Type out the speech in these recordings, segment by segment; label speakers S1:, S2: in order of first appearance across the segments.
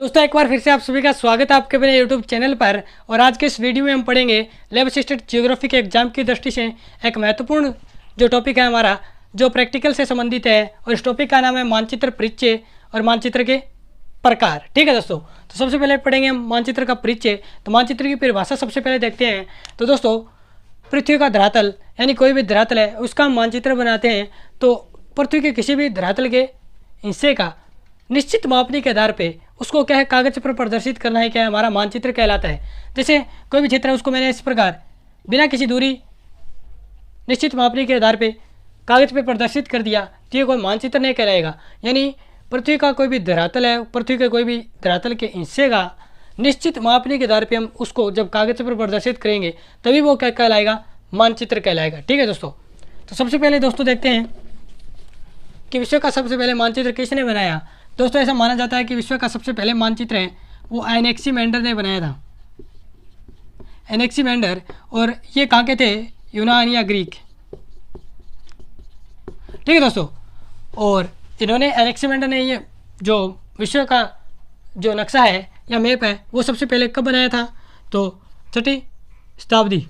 S1: दोस्तों एक बार फिर से आप सभी का स्वागत है आपके मेरे यूट्यूब चैनल पर। और आज के इस वीडियो में हम पढ़ेंगे लैब असिस्टेंट ज्योग्राफी के एग्जाम की दृष्टि से एक महत्वपूर्ण जो टॉपिक है हमारा, जो प्रैक्टिकल से संबंधित है। और इस टॉपिक का नाम है मानचित्र परिचय और मानचित्र के प्रकार। ठीक है दोस्तों, तो सबसे पहले पढ़ेंगे हम मानचित्र का परिचय। तो मानचित्र की परिभाषा सबसे पहले देखते हैं। तो दोस्तों, पृथ्वी का धरातल यानी कोई भी धरातल है उसका हम मानचित्र बनाते हैं। तो पृथ्वी के किसी भी धरातल के हिस्से का निश्चित मापनी के आधार पे उसको क्या है, कागज पर प्रदर्शित करना है, क्या है हमारा मानचित्र कहलाता है। जैसे कोई भी क्षेत्र है उसको मैंने इस प्रकार बिना किसी दूरी निश्चित मापनी के आधार पे कागज पे प्रदर्शित कर दिया तो ये कोई मानचित्र नहीं कहलाएगा। यानी पृथ्वी का कोई भी धरातल है, पृथ्वी के कोई भी धरातल के हिस्से का निश्चित मापनी के आधार पे हम उसको जब कागज पर प्रदर्शित करेंगे तभी वो क्या कहलाएगा, मानचित्र कहलाएगा। ठीक है दोस्तों, तो सबसे पहले दोस्तों देखते हैं कि विश्व का सबसे पहले मानचित्र किसने बनाया। दोस्तों ऐसा माना जाता है कि विश्व का सबसे पहले मानचित्र है वो एनेक्सीमेंडर ने बनाया था। एनेक्सीमेंडर, और ये कहाँ के थे, यूनान या ग्रीक। ठीक है दोस्तों, और इन्होंने एनेक्सीमेंडर ने ये जो विश्व का जो नक्शा है या मैप है वो सबसे पहले कब बनाया था, तो 6वीं शताब्दी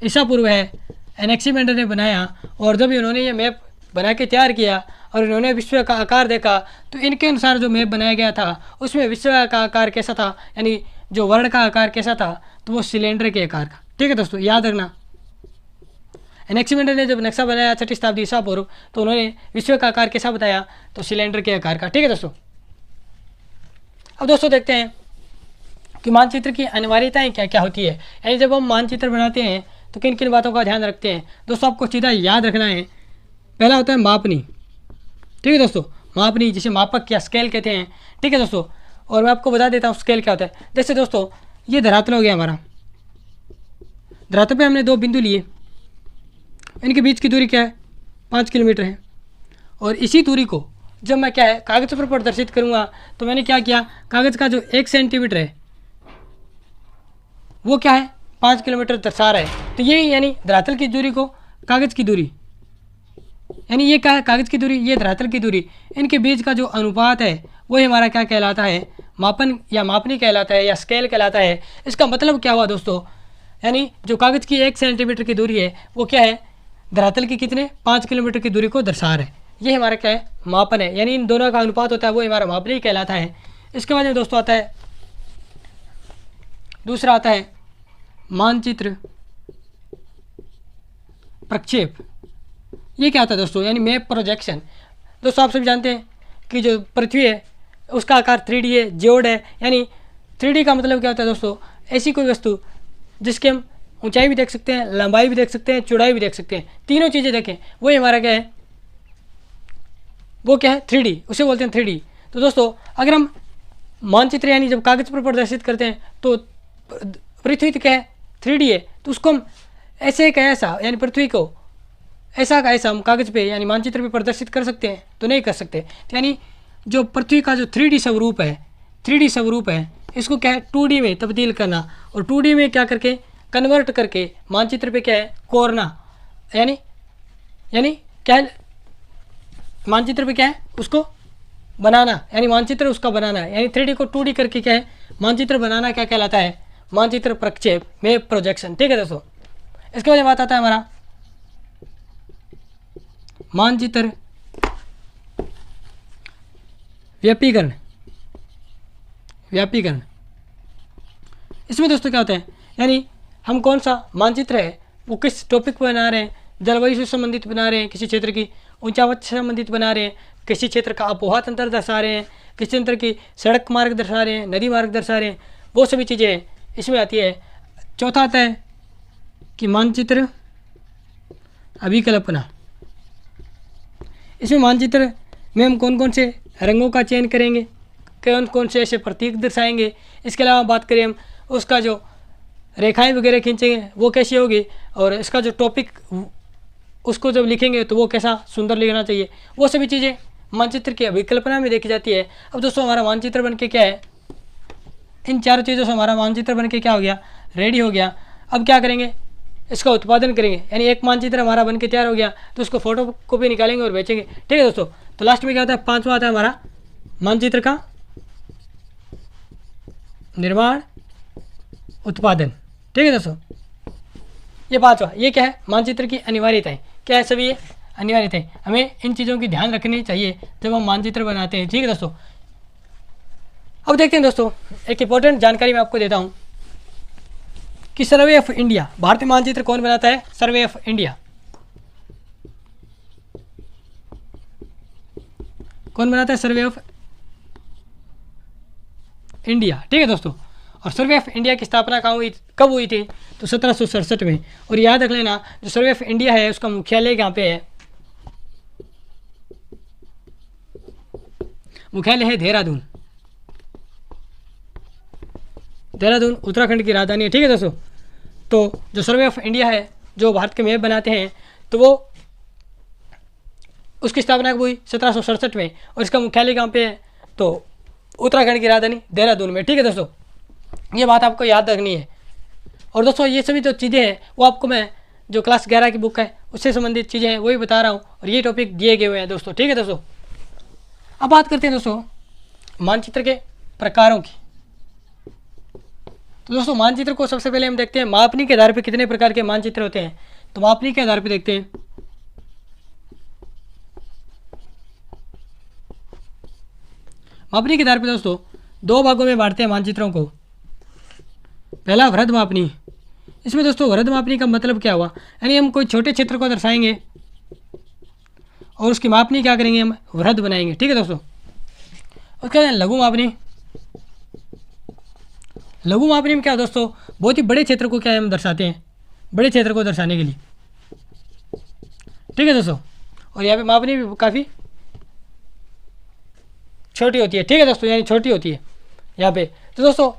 S1: ईसा पूर्व है एनेक्सीमेंडर ने बनाया। और जब इन्होंने ये मैप बना के तैयार किया और इन्होंने विश्व का आकार देखा तो इनके अनुसार जो मैप बनाया गया था उसमें विश्व का आकार कैसा था, यानी जो वर्ण का आकार कैसा था, तो वो सिलेंडर के आकार का। ठीक है दोस्तों, याद रखना। एनेक्सीमेंडर ने जब नक्शा बनाया 6वीं शताब्दी ईसा पूर्व तो उन्होंने विश्व का आकार कैसा बताया, तो सिलेंडर के आकार का। ठीक है दोस्तों, अब दोस्तों देखते हैं कि मानचित्र की अनिवार्यताएं क्या क्या होती है। यानी जब हम मानचित्र बनाते हैं तो किन किन बातों का ध्यान रखते हैं। दोस्तों आपको सीधा याद रखना है, पहला होता है मापनी। ठीक है दोस्तों, मापनी जिसे मापक या स्केल कहते हैं। ठीक है दोस्तों, और मैं आपको बता देता हूँ स्केल क्या होता है। जैसे दोस्तों ये धरातल हो गया हमारा, धरातल पे हमने 2 बिंदु लिए, इनके बीच की दूरी क्या है, 5 किलोमीटर है। और इसी दूरी को जब मैं क्या है कागज पर प्रदर्शित करूँगा तो मैंने क्या किया, कागज का जो 1 सेंटीमीटर है वो क्या है 5 किलोमीटर दर्शा रहा है। तो ये यानी धरातल की दूरी को कागज की दूरी, यानी ये क्या है कागज की दूरी, ये धरातल की दूरी, इनके बीच का जो अनुपात है वही हमारा क्या कहलाता है, मापन या मापनी कहलाता है या स्केल कहलाता है। इसका मतलब क्या हुआ दोस्तों, यानी जो कागज की 1 सेंटीमीटर की दूरी है वो क्या है, धरातल की कितने 5 किलोमीटर की दूरी को दर्शा रहा है। ये हमारा क्या है, मापन है, यानी इन दोनों का अनुपात होता है वो हमारा मापनी कहलाता है। इसके बाद में दोस्तों आता है, दूसरा आता है मानचित्र प्रक्षेप। ये क्या होता है दोस्तों, यानी मैप प्रोजेक्शन। दोस्तों आप सभी जानते हैं कि जो पृथ्वी है उसका आकार 3D है, जियोड है। यानी 3D का मतलब क्या होता है दोस्तों, ऐसी कोई वस्तु जिसके हम ऊंचाई भी देख सकते हैं, लंबाई भी देख सकते हैं, चौड़ाई भी देख सकते हैं, तीनों चीज़ें देखें, वही हमारा क्या है, वो क्या है 3D, उसे बोलते हैं 3D। तो दोस्तों अगर हम मानचित्र यानी जब कागज पर प्रदर्शित करते हैं तो पृथ्वी तो क्या है 3D है, तो उसको हम ऐसे का ऐसा, यानी पृथ्वी को ऐसा का ऐसा हम कागज पे यानी मानचित्र पे प्रदर्शित कर सकते हैं, तो नहीं कर सकते। तो यानी जो पृथ्वी का जो 3D स्वरूप है, 3D स्वरूप है, इसको क्या है 2D में तब्दील करना और 2D में क्या करके कन्वर्ट करके मानचित्र पे क्या है कोरना, यानी क्या है मानचित्र पे क्या है उसको बनाना, यानी मानचित्र उसका बनाना है। यानी 3D को 2D करके क्या है मानचित्र बनाना क्या कहलाता है, मानचित्र प्रक्षेप, मैप प्रोजेक्शन। ठीक है दोस्तों, इसके बाद बात आता है हमारा मानचित्र व्यापीकरण। व्यापीकरण इसमें दोस्तों क्या होता है, यानी हम कौन सा मानचित्र है वो किस टॉपिक पर बना रहे हैं, जलवायु से संबंधित बना रहे हैं, किसी क्षेत्र की ऊंचाई से संबंधित बना रहे हैं, किसी क्षेत्र का आबोहवा तंत्र दर्शा रहे हैं, किसी क्षेत्र की सड़क मार्ग दर्शा रहे हैं, नदी मार्ग दर्शा रहे हैं, वो सभी चीज़ें इसमें आती है। चौथा आता है कि मानचित्र अभिकल्पना। इसमें मानचित्र में हम कौन कौन से रंगों का चयन करेंगे, कौन कौन से ऐसे प्रतीक दर्शाएंगे। इसके अलावा बात करें हम उसका जो रेखाएं वगैरह खींचेंगे वो कैसी होगी, और इसका जो टॉपिक उसको जब लिखेंगे तो वो कैसा सुंदर लिखना चाहिए, वो सभी चीज़ें मानचित्र की अभिकल्पना में देखी जाती है। अब दोस्तों हमारा मानचित्र बन के क्या है, इन चारों चीज़ों से हमारा मानचित्र बन के क्या हो गया, रेडी हो गया। अब क्या करेंगे, इसका उत्पादन करेंगे, यानी एक मानचित्र हमारा बन के तैयार हो गया तो उसको फोटो कॉपी निकालेंगे और बेचेंगे। ठीक है दोस्तों, तो लास्ट में क्या होता है, 5वां आता है हमारा मानचित्र का निर्माण, उत्पादन। ठीक है दोस्तों, ये पांचवा, ये क्या है, मानचित्र की अनिवार्यताएं। क्या है सभी ये अनिवार्यताएं, हमें इन चीज़ों की ध्यान रखनी चाहिए जब हम मानचित्र बनाते हैं। ठीक है दोस्तों, अब देखते हैं दोस्तों, एक इंपॉर्टेंट जानकारी मैं आपको देता हूं कि सर्वे ऑफ इंडिया, भारतीय मानचित्र कौन बनाता है? सर्वे ऑफ इंडिया कौन बनाता है? Survey of India. ठीक है दोस्तों, और सर्वे ऑफ इंडिया की स्थापना कब हुई थी? तो 1767 में। और याद रख लेना, जो सर्वे ऑफ इंडिया है उसका मुख्यालय कहाँ पे है? मुख्यालय है देहरादून। देहरादून उत्तराखंड की राजधानी है। ठीक है दोस्तों, तो जो सर्वे ऑफ इंडिया है, जो भारत के मैप बनाते हैं, तो वो उसकी स्थापना कब हुई? 1767 में। और इसका मुख्यालय कहाँ पे है? तो उत्तराखंड की राजधानी देहरादून में। ठीक है दोस्तों, ये बात आपको याद रखनी है। और दोस्तों, ये सभी जो चीज़ें हैं वो आपको मैं जो क्लास 11 की बुक है उससे संबंधित चीज़ें हैं वही बता रहा हूँ, और ये टॉपिक दिए गए हुए हैं दोस्तों। ठीक है दोस्तों, अब बात करते हैं दोस्तों मानचित्र के प्रकारों की। तो दोस्तों, मानचित्र को सबसे पहले हम देखते हैं मापनी के आधार पर कितने प्रकार के मानचित्र होते हैं। तो मापनी के आधार पर देखते हैं, मापनी के आधार पर दोस्तों दो भागों में बांटते हैं मानचित्रों को। पहला वृहद मापनी। इसमें दोस्तों वृहद मापनी का मतलब क्या हुआ? यानी हम कोई छोटे क्षेत्र को दर्शाएंगे और उसकी मापनी क्या करेंगे? हम वृहद बनाएंगे। ठीक है दोस्तों, उसके बाद लघु मापनी। लघु मापनी में क्या है दोस्तों? बहुत ही बड़े क्षेत्र को क्या है हम दर्शाते हैं, बड़े क्षेत्र को दर्शाने के लिए। ठीक है दोस्तों, और यहाँ पे मापनी भी काफ़ी छोटी होती है। ठीक है दोस्तों, यानी छोटी होती है यहाँ पे। तो दोस्तों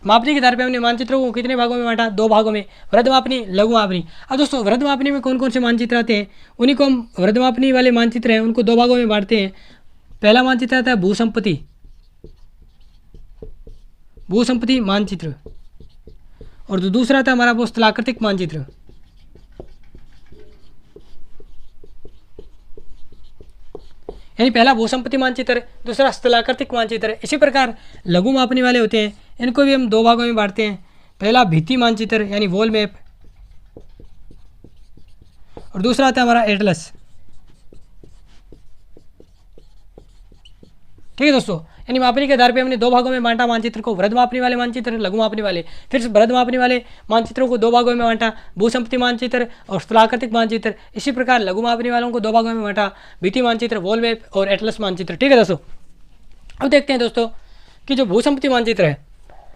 S1: मापनी के आधार पे हमने मानचित्रों को कितने भागों में बांटा? दो भागों में, वृहद मापनी, लघु मापनी। अब दोस्तों वृहद मापनी में कौन कौन से मानचित्र आते हैं? उन्हीं को हम वृहद मापनी वाले मानचित्र हैं उनको दो भागों में बांटते हैं। पहला मानचित्र आता है भूसंपत्ति, भूसंपत्ति मानचित्र, और जो दूसरा आता है हमारा वो स्थलाकृतिक मानचित्र। यानी पहला भूसंपत्ति मानचित्र, दूसरा स्थलाकृतिक मानचित्र। इसी प्रकार लघु मापनी वाले होते हैं, इनको भी हम दो भागों में बांटते हैं। पहला भित्ति मानचित्र यानी वॉल मैप, और दूसरा आता है हमारा एटलस। ठीक है दोस्तों, यानी मापनी के आधार पे हमने दो भागों में बांटा मानचित्र को, वृहद मापनी वाले मानचित्र, लघु मापनी वाले। फिर से वृहद मापनी वाले मानचित्रों को दो भागों में बांटा, भूसंपत्ति मानचित्र और स्थलाकृतिक मानचित्र। इसी प्रकार लघु मापनी वालों को दो भागों में बांटा, भित्ति मानचित्र, वॉल मैप और एटलस मानचित्र। ठीक है दोस्तों, अब देखते हैं दोस्तों कि जो भूसंपत्ति मानचित्र है,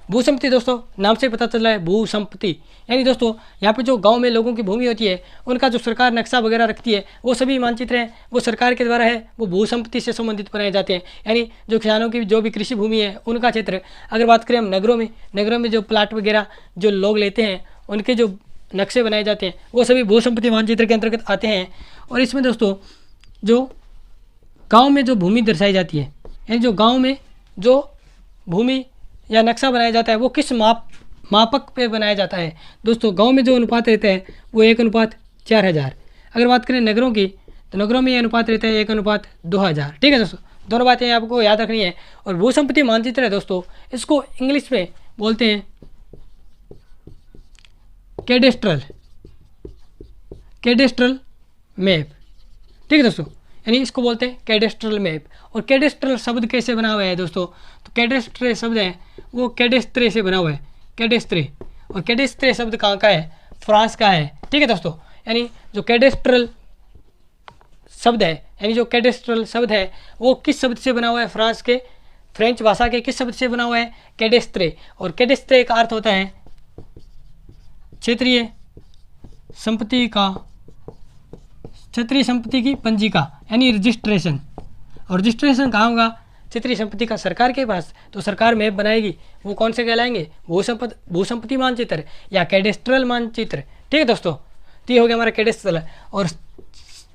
S1: भूसंपत्ति दोस्तों नाम से पता चल रहा है भूसंपत्ति, यानी दोस्तों यहाँ पे जो गांव में लोगों की भूमि होती है उनका जो सरकार नक्शा वगैरह रखती है वो सभी मानचित्र हैं वो सरकार के द्वारा है, वो भूसंपत्ति से संबंधित बनाए जाते हैं। यानी जो किसानों की जो भी कृषि भूमि है उनका क्षेत्र। अगर बात करें हम नगरों में जो प्लाट वगैरह जो लोग लेते हैं उनके जो नक्शे बनाए जाते हैं वो सभी भूसंपत्ति मानचित्र के अंतर्गत आते हैं। और इसमें दोस्तों जो गाँव में जो भूमि दर्शाई जाती है, यानी जो गाँव में जो भूमि या नक्शा बनाया जाता है वो किस मापक पे बनाया जाता है? दोस्तों गांव में जो अनुपात रहता है वो 1:4000। अगर बात करें नगरों की तो नगरों में ये अनुपात रहता है 1:2000। ठीक है दोस्तों, दोनों बातें आपको याद रखनी है। और भूसंपत्ति मानचित्र है दोस्तों, इसको इंग्लिश में बोलते हैं कैडेस्ट्रल मैप। ठीक है दोस्तों, यानी इसको बोलते हैं कैडेस्ट्रल मैप। और कैडेस्ट्रल शब्द कैसे बना हुआ है दोस्तों? तो कैडेस्ट्रे शब्द है वो कैडेस्त्रे से बना हुआ है, कैडेस्त्रे। और कैडेस्त्रे शब्द कहाँ का है? फ्रांस का है। ठीक है दोस्तों, यानी जो कैडेस्ट्रल शब्द है, यानी जो कैडेस्ट्रल शब्द है वो किस शब्द से बना हुआ है? फ्रांस के फ्रेंच भाषा के किस शब्द से बना हुआ है? कैडेस्त्रे। और कैडेस्त्रे का अर्थ होता है क्षेत्रीय संपत्ति का, क्षेत्रीय संपत्ति की पंजिका यानी रजिस्ट्रेशन। और रजिस्ट्रेशन कहाँ होगा? क्षेत्रीय संपत्ति का सरकार के पास। तो सरकार मैप बनाएगी, वो कौन से कहलाएंगे? भूसंपत्ति मानचित्र या कैडेस्ट्रल मानचित्र। ठीक है दोस्तों, तो ये हो गया हमारा कैडेस्ट्रल। और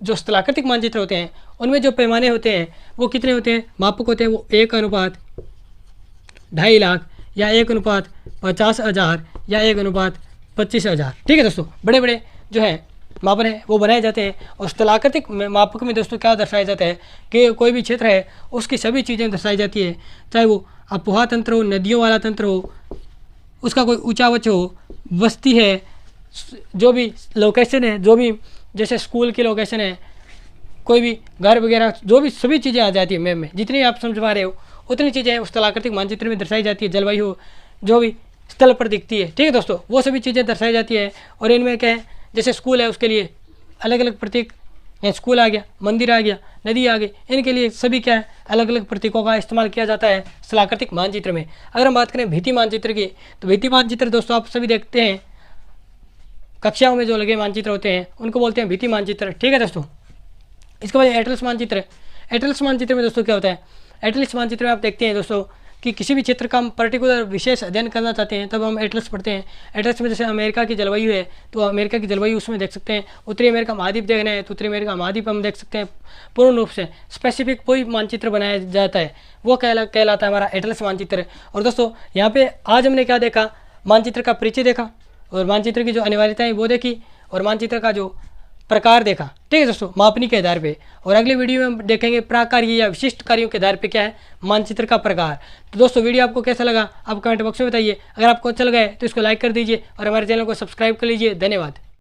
S1: जो स्थलाकृतिक मानचित्र होते हैं उनमें जो पैमाने होते हैं वो कितने होते हैं? मापक होते हैं वो 1:2.5 लाख या 1:50,000 या 1:25,000। ठीक है दोस्तों, बड़े बड़े जो है मापन है वो बनाए जाते हैं। और स्थलाकृतिक मापक में दोस्तों क्या दर्शाया जाता है कि कोई भी क्षेत्र है उसकी सभी चीज़ें दर्शाई जाती है, चाहे वो अपोहा तंत्र हो, नदियों वाला तंत्र हो, उसका कोई ऊंचावच हो, बस्ती है, जो भी लोकेशन है, जो भी जैसे स्कूल की लोकेशन है, कोई भी घर वगैरह, जो भी सभी चीज़ें आ जाती है मैप में। जितनी आप समझ पा रहे हो उतनी चीज़ें उस स्थलाकृतिक मानचित्र में दर्शाई जाती है। जलवायु जो भी स्थल पर दिखती है, ठीक है दोस्तों, वो सभी चीज़ें दर्शाई जाती है। और इनमें क्या है, जैसे स्कूल है उसके लिए अलग अलग प्रतीक, स्कूल आ गया, मंदिर आ गया, नदी आ गई, इनके लिए सभी क्या है अलग अलग प्रतीकों का इस्तेमाल किया जाता है स्थलाकृतिक मानचित्र में। अगर हम बात करें भित्ति मानचित्र की, तो भित्ति मानचित्र दोस्तों आप सभी देखते हैं कक्षाओं में जो लगे मानचित्र होते हैं उनको बोलते हैं भित्ति मानचित्र, ठीक है दोस्तों। इसके बाद एटलस मानचित्र। एटलस मानचित्र में दोस्तों क्या होता है, एटलस मानचित्र में आप देखते हैं दोस्तों कि किसी भी क्षेत्र का हम पर्टिकुलर विशेष अध्ययन करना चाहते हैं तब हम एटलस पढ़ते हैं। एटलस में जैसे अमेरिका की जलवायु है तो अमेरिका की जलवायु उसमें देख सकते हैं। उत्तरी अमेरिका महाद्वीप देखना है तो उत्तरी अमेरिका महाद्वीप हम देख सकते हैं। पूर्ण रूप से स्पेसिफिक कोई मानचित्र बनाया जाता है वो कहलाता है हमारा एटलस मानचित्र। और दोस्तों यहाँ पे आज हमने क्या देखा, मानचित्र का परिचय देखा और मानचित्र की जो अनिवार्यताएं वो देखी और मानचित्र का जो प्रकार देखा, ठीक है दोस्तों, मापनी के आधार पे। और अगले वीडियो में हम देखेंगे प्राकार्य या विशिष्ट कार्यों के आधार पे क्या है मानचित्र का प्रकार। तो दोस्तों वीडियो आपको कैसा लगा आप कमेंट बॉक्स में बताइए। अगर आपको अच्छा लगा है तो इसको लाइक कर दीजिए और हमारे चैनल को सब्सक्राइब कर लीजिए। धन्यवाद।